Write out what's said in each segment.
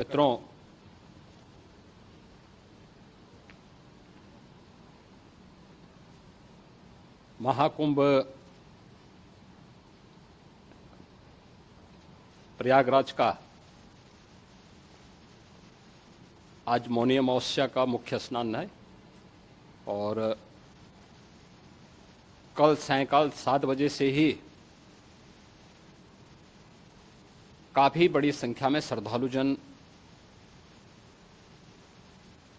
मित्रों, महाकुंभ प्रयागराज का आज मौनी अमावस्या का मुख्य स्नान है और कल सायंकाल 7 बजे से ही काफी बड़ी संख्या में श्रद्धालुजन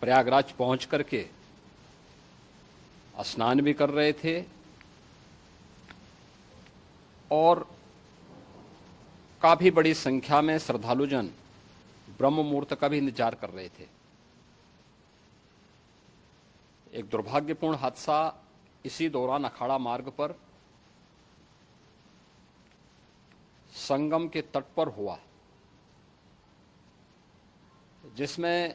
प्रयागराज पहुंच करके स्नान भी कर रहे थे और काफी बड़ी संख्या में श्रद्धालुजन ब्रह्म मुहूर्त का भी इंतजार कर रहे थे। एक दुर्भाग्यपूर्ण हादसा इसी दौरान अखाड़ा मार्ग पर संगम के तट पर हुआ, जिसमें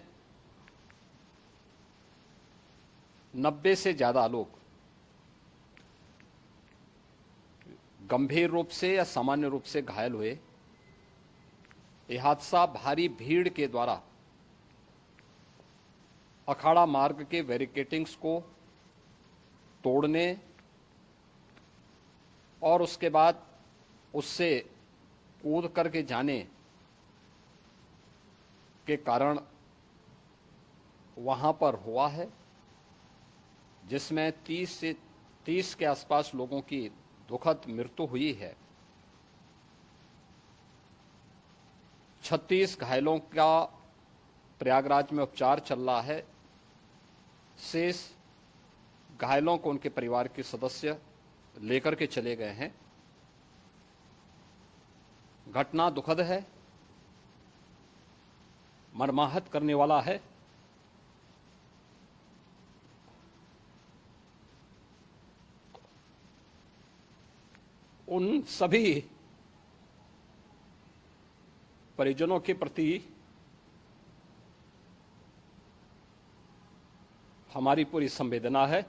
90 से ज्यादा लोग गंभीर रूप से या सामान्य रूप से घायल हुए। यह हादसा भारी भीड़ के द्वारा अखाड़ा मार्ग के बैरिकेडिंग्स को तोड़ने और उसके बाद उससे कूद करके जाने के कारण वहां पर हुआ है, जिसमें 30 के आसपास लोगों की दुखद मृत्यु हुई है। 36 घायलों का प्रयागराज में उपचार चल रहा है। शेष घायलों को उनके परिवार के सदस्य लेकर के चले गए हैं। घटना दुखद है, मर्माहत करने वाला है। उन सभी परिजनों के प्रति हमारी पूरी संवेदना है।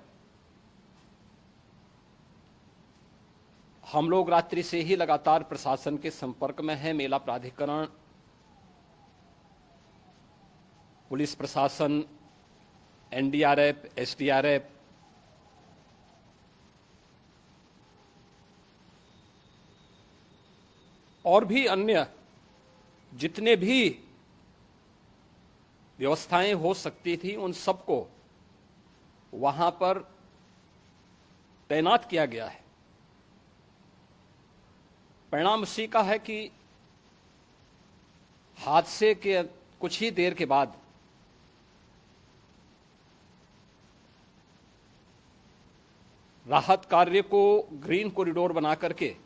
हम लोग रात्रि से ही लगातार प्रशासन के संपर्क में हैं। मेला प्राधिकरण, पुलिस प्रशासन, एनडीआरएफ, एसडीआरएफ, और भी अन्य जितने भी व्यवस्थाएं हो सकती थी उन सबको वहां पर तैनात किया गया है। परिणाम उसी का है कि हादसे के कुछ ही देर के बाद राहत कार्य को ग्रीन कॉरिडोर बना करके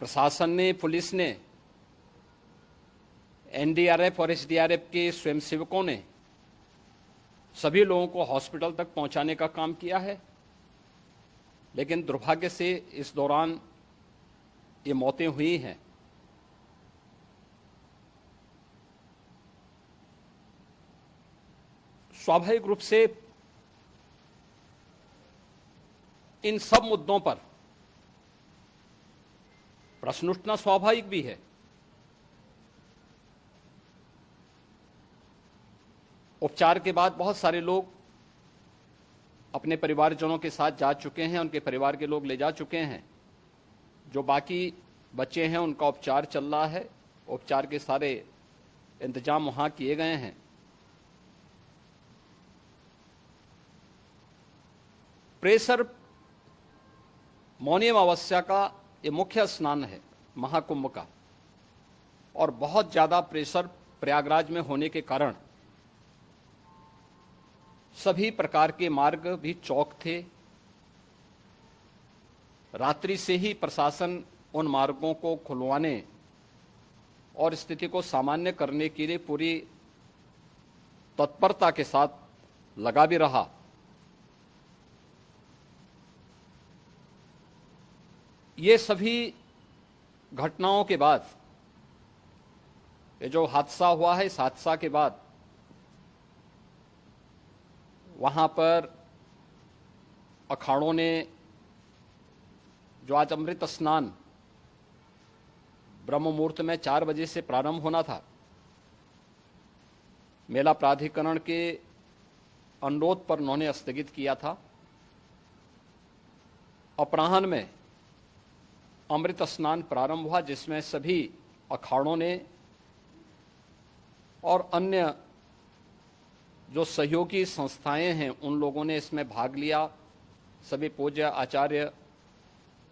प्रशासन ने, पुलिस ने, एनडीआरएफ और एसडीआरएफ के स्वयंसेवकों ने सभी लोगों को हॉस्पिटल तक पहुंचाने का काम किया है। लेकिन दुर्भाग्य से इस दौरान ये मौतें हुई हैं। स्वाभाविक रूप से इन सब मुद्दों पर प्रश्न उठना स्वाभाविक भी है। उपचार के बाद बहुत सारे लोग अपने परिवारजनों के साथ जा चुके हैं, उनके परिवार के लोग ले जा चुके हैं। जो बाकी बच्चे हैं उनका उपचार चल रहा है। उपचार के सारे इंतजाम वहां किए गए हैं। प्रेशर मौनी अमावस्या का ये मुख्य स्नान है महाकुंभ का, और बहुत ज्यादा प्रेशर प्रयागराज में होने के कारण सभी प्रकार के मार्ग भी चौक थे। रात्रि से ही प्रशासन उन मार्गों को खुलवाने और स्थिति को सामान्य करने के लिए पूरी तत्परता के साथ लगा भी रहा। ये सभी घटनाओं के बाद, ये जो हादसा हुआ है, इस हादसा के बाद वहां पर अखाड़ों ने जो आज अमृत स्नान ब्रह्म मुहूर्त में 4 बजे से प्रारंभ होना था। मेला प्राधिकरण के अनुरोध पर उन्होंने स्थगित किया था। अपराह्न में अमृत स्नान प्रारंभ हुआ, जिसमें सभी अखाड़ों ने और अन्य जो सहयोगी संस्थाएं हैं उन लोगों ने इसमें भाग लिया। सभी पूज्य आचार्य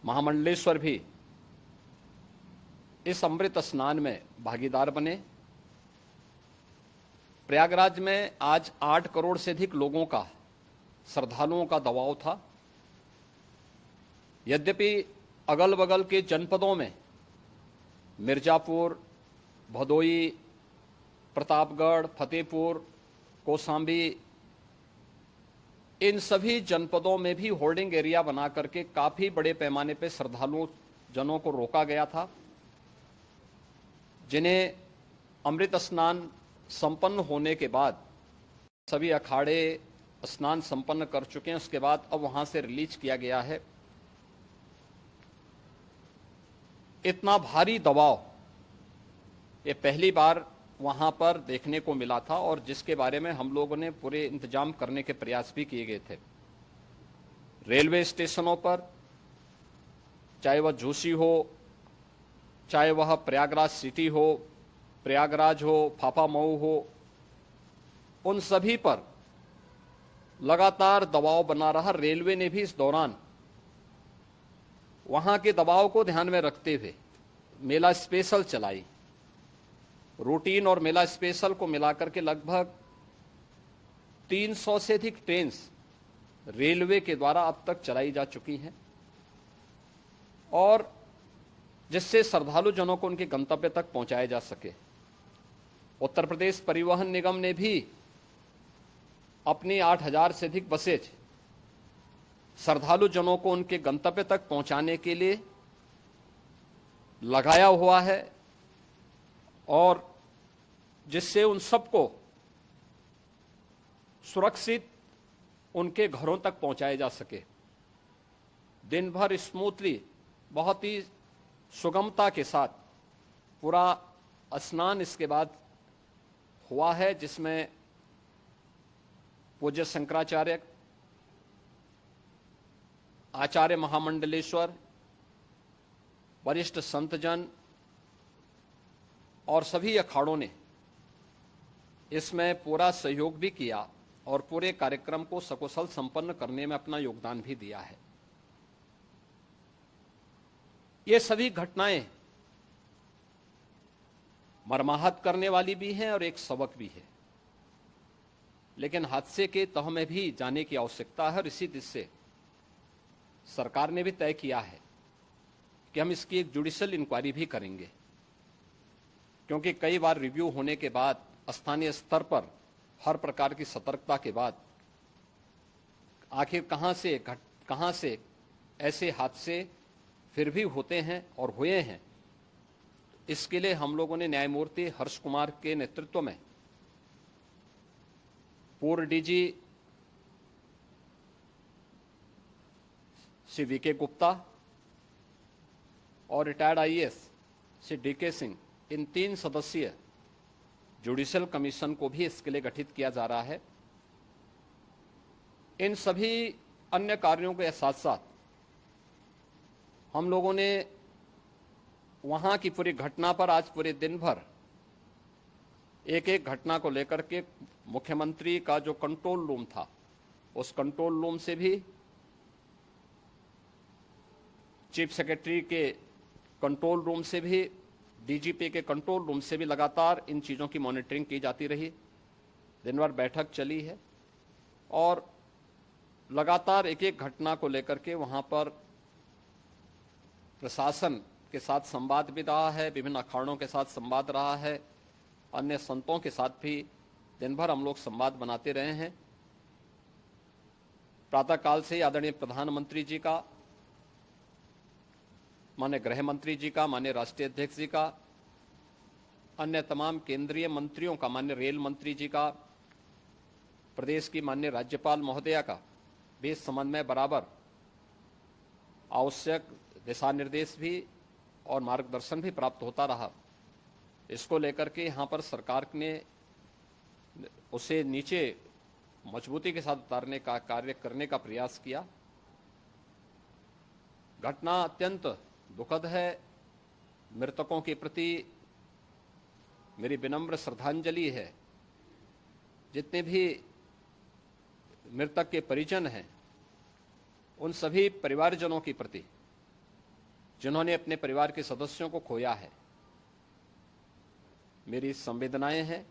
महामंडलेश्वर भी इस अमृत स्नान में भागीदार बने। प्रयागराज में आज 8 करोड़ से अधिक लोगों का, श्रद्धालुओं का दबाव था। यद्यपि अगल बगल के जनपदों में मिर्जापुर, भदोई, प्रतापगढ़, फतेहपुर, कौशाम्बी, इन सभी जनपदों में भी होल्डिंग एरिया बना करके काफी बड़े पैमाने पर श्रद्धालुओं जनों को रोका गया था, जिन्हें अमृत स्नान संपन्न होने के बाद सभी अखाड़े स्नान संपन्न कर चुके हैं। उसके बाद अब वहां से रिलीज किया गया है। इतना भारी दबाव ये पहली बार वहां पर देखने को मिला था, और जिसके बारे में हम लोगों ने पूरे इंतजाम करने के प्रयास भी किए गए थे। रेलवे स्टेशनों पर, चाहे वह झूसी हो, चाहे वह प्रयागराज सिटी हो, प्रयागराज हो, फाफामऊ हो, उन सभी पर लगातार दबाव बना रहा। रेलवे ने भी इस दौरान वहां के दबाव को ध्यान में रखते हुए मेला स्पेशल चलाई। रूटीन और मेला स्पेशल को मिलाकर के लगभग 300 से अधिक ट्रेन रेलवे के द्वारा अब तक चलाई जा चुकी हैं, और जिससे श्रद्धालु जनों को उनके गंतव्य तक पहुंचाया जा सके। उत्तर प्रदेश परिवहन निगम ने भी अपनी 8000 से अधिक बसें श्रद्धालु जनों को उनके गंतव्य तक पहुंचाने के लिए लगाया हुआ है, और जिससे उन सबको सुरक्षित उनके घरों तक पहुंचाया जा सके। दिन भर स्मूथली, बहुत ही सुगमता के साथ पूरा स्नान इसके बाद हुआ है, जिसमें पूज्य शंकराचार्य, आचार्य महामंडलेश्वर, वरिष्ठ संतजन और सभी अखाड़ों ने इसमें पूरा सहयोग भी किया और पूरे कार्यक्रम को सकुशल संपन्न करने में अपना योगदान भी दिया है। ये सभी घटनाएं मर्माहत करने वाली भी हैं और एक सबक भी है, लेकिन हादसे के तह में भी जाने की आवश्यकता है। और इसी दिशा से सरकार ने भी तय किया है कि हम इसकी एक जुडिशियल इंक्वायरी भी करेंगे, क्योंकि कई बार रिव्यू होने के बाद स्थानीय स्तर पर हर प्रकार की सतर्कता के बाद आखिर कहां से ऐसे हादसे फिर भी होते हैं और हुए हैं। इसके लिए हम लोगों ने न्यायमूर्ति हर्ष कुमार के नेतृत्व में पूर्व डीजी श्री वीके गुप्ता और retired IAS Shri DK Singh, इन 3 सदस्यीय जुडिशियल कमीशन को भी इसके लिए गठित किया जा रहा है। इन सभी अन्य कार्यों के साथ साथ हम लोगों ने वहां की पूरी घटना पर आज पूरे दिन भर एक एक घटना को लेकर के मुख्यमंत्री का जो कंट्रोल रूम था, उस कंट्रोल रूम से भी, चीफ सेक्रेटरी के कंट्रोल रूम से भी, डीजीपी के कंट्रोल रूम से भी लगातार इन चीज़ों की मॉनिटरिंग की जाती रही। दिन भर बैठक चली है और लगातार एक एक घटना को लेकर के वहां पर प्रशासन के साथ संवाद भी रहा है, विभिन्न अखाड़ों के साथ संवाद रहा है, अन्य संतों के साथ भी दिन भर हम लोग संवाद बनाते रहे हैं। प्रातःकाल से आदरणीय प्रधानमंत्री जी का, माननीय गृह मंत्री जी का, माननीय राष्ट्रीय अध्यक्ष जी का, अन्य तमाम केंद्रीय मंत्रियों का, माननीय रेल मंत्री जी का, प्रदेश की माननीय राज्यपाल महोदया का भी समन्वय बराबर आवश्यक दिशा निर्देश भी और मार्गदर्शन भी प्राप्त होता रहा। इसको लेकर के यहाँ पर सरकार ने उसे नीचे मजबूती के साथ उतारने का कार्य करने का प्रयास किया। घटना अत्यंत दुखद है। मृतकों के प्रति मेरी विनम्र श्रद्धांजलि है। जितने भी मृतक के परिजन हैं, उन सभी परिवारजनों के प्रति जिन्होंने अपने परिवार के सदस्यों को खोया है, मेरी संवेदनाएं हैं।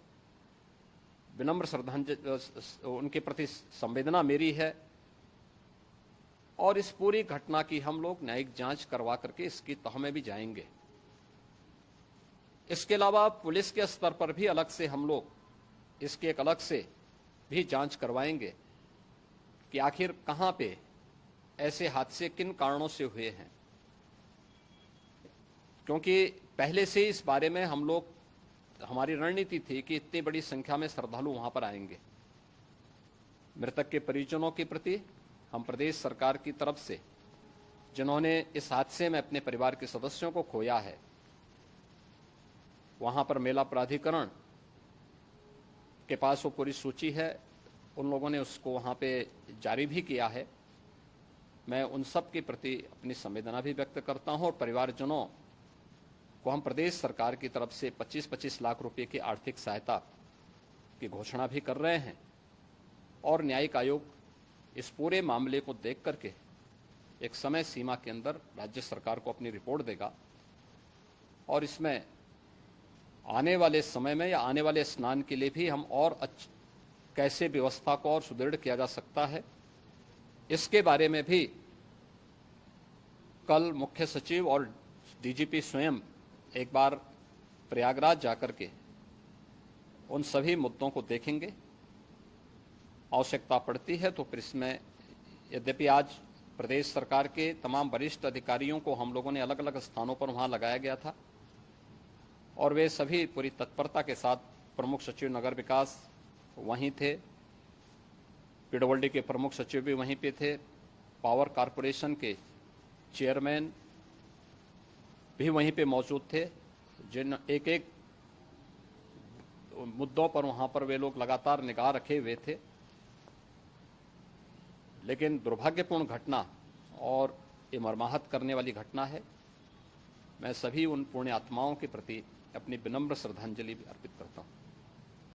विनम्र श्रद्धांजलि उनके प्रति संवेदना मेरी है और इस पूरी घटना की हम लोग न्यायिक जांच करवा करके इसकी तह में भी जाएंगे। इसके अलावा पुलिस के स्तर पर भी अलग से हम लोग इसके एक अलग से भी जांच करवाएंगे कि आखिर कहां पे ऐसे हादसे किन कारणों से हुए हैं, क्योंकि पहले से इस बारे में हम लोग हमारी रणनीति थी कि इतनी बड़ी संख्या में श्रद्धालु वहां पर आएंगे। मृतक के परिजनों के प्रति हम प्रदेश सरकार की तरफ से, जिन्होंने इस हादसे में अपने परिवार के सदस्यों को खोया है, वहां पर मेला प्राधिकरण के पास वो पूरी सूची है, उन लोगों ने उसको वहां पे जारी भी किया है। मैं उन सब के प्रति अपनी संवेदना भी व्यक्त करता हूं और परिवारजनों को हम प्रदेश सरकार की तरफ से 25-25 लाख रुपए की आर्थिक सहायता की घोषणा भी कर रहे हैं और न्यायिक आयोग इस पूरे मामले को देख करके एक समय सीमा के अंदर राज्य सरकार को अपनी रिपोर्ट देगा और इसमें आने वाले समय में या आने वाले स्नान के लिए भी हम और कैसे व्यवस्था को और सुदृढ़ किया जा सकता है, इसके बारे में भी कल मुख्य सचिव और डीजीपी स्वयं एक बार प्रयागराज जाकर के उन सभी मुद्दों को देखेंगे। आवश्यकता पड़ती है तो फिर इसमें, यद्यपि आज प्रदेश सरकार के तमाम वरिष्ठ अधिकारियों को हम लोगों ने अलग अलग स्थानों पर वहां लगाया गया था और वे सभी पूरी तत्परता के साथ, प्रमुख सचिव नगर विकास वहीं थे, पीडब्ल्यूडी के प्रमुख सचिव भी वहीं पे थे, पावर कारपोरेशन के चेयरमैन भी वहीं पे मौजूद थे, जिन एक एक मुद्दों पर वहां पर वे लोग लगातार निगाह रखे हुए थे। लेकिन दुर्भाग्यपूर्ण घटना और ये मर्माहत करने वाली घटना है। मैं सभी उन पुण्य आत्माओं के प्रति अपनी विनम्र श्रद्धांजलि अर्पित करता हूं।